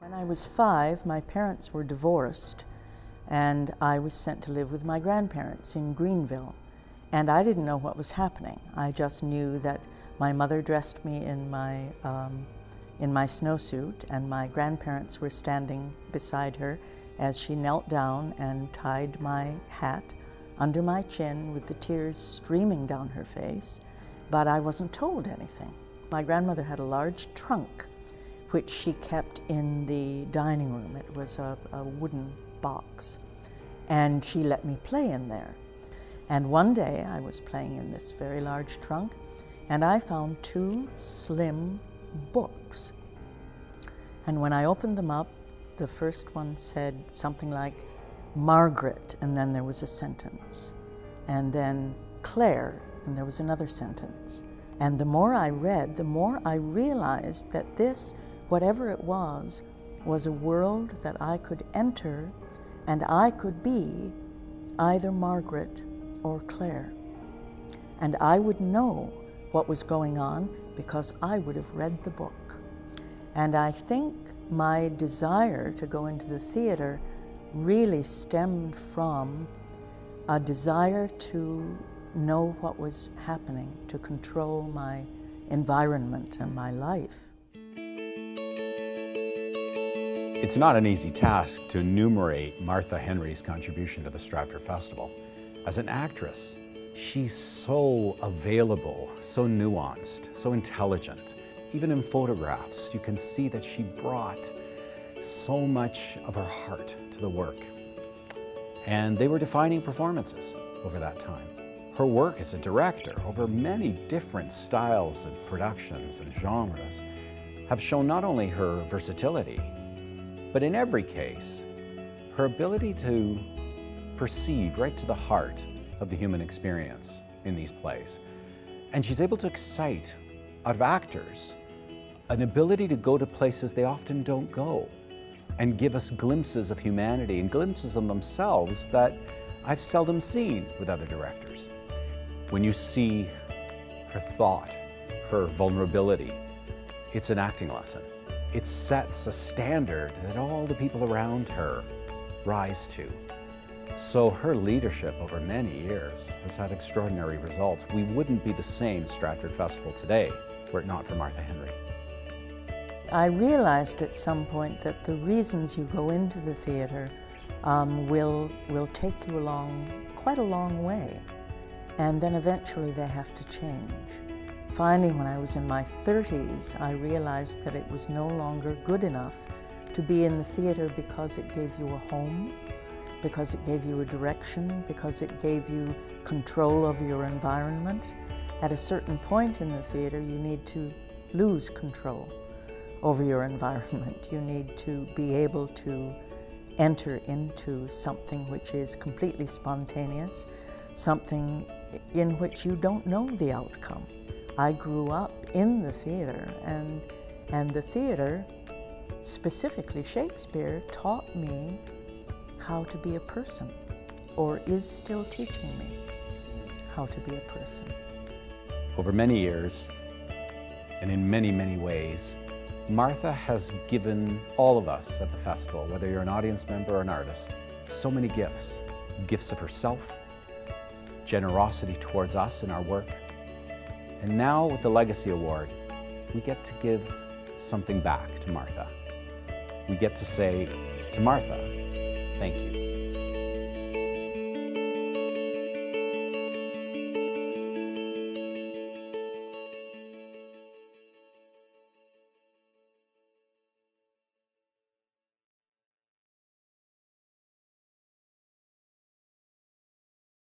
When I was 5, my parents were divorced, and I was sent to live with my grandparents in Greenville. And I didn't know what was happening. I just knew that my mother dressed me in my snowsuit, and my grandparents were standing beside her as she knelt down and tied my hat under my chin with the tears streaming down her face. But I wasn't told anything. My grandmother had a large trunk which she kept in the dining room. It was a wooden box, and she let me play in there. And one day I was playing in this very large trunk, and I found 2 slim books. And when I opened them up, the first one said something like Margaret, and then there was a sentence, and then Claire, and there was another sentence. And the more I read, the more I realized that this, whatever it was a world that I could enter, and I could be either Margaret or Claire. And I would know what was going on because I would have read the book. And I think my desire to go into the theater really stemmed from a desire to know what was happening, to control my environment and my life. It's not an easy task to enumerate Martha Henry's contribution to the Stratford Festival. As an actress, she's so available, so nuanced, so intelligent. Even in photographs, you can see that she brought so much of her heart to the work. And they were defining performances over that time. Her work as a director over many different styles and productions and genres have shown not only her versatility, but in every case, her ability to perceive right to the heart of the human experience in these plays. And she's able to excite out of actors an ability to go to places they often don't go and give us glimpses of humanity and glimpses of themselves that I've seldom seen with other directors. When you see her thought, her vulnerability, it's an acting lesson. It sets a standard that all the people around her rise to. So her leadership over many years has had extraordinary results. We wouldn't be the same Stratford Festival today were it not for Martha Henry. I realized at some point that the reasons you go into the theater will take you along quite a long way, and then eventually they have to change. Finally, when I was in my 30s, I realized that it was no longer good enough to be in the theater because it gave you a home, because it gave you a direction, because it gave you control over your environment. At a certain point in the theater, you need to lose control over your environment. You need to be able to enter into something which is completely spontaneous, something in which you don't know the outcome. I grew up in the theater, and the theater, specifically Shakespeare, taught me how to be a person, or is still teaching me how to be a person. Over many years, and in many, many ways, Martha has given all of us at the festival, whether you're an audience member or an artist, so many gifts. Gifts of herself, generosity towards us in our work. And now with the Legacy Award, we get to give something back to Martha. We get to say to Martha, thank you.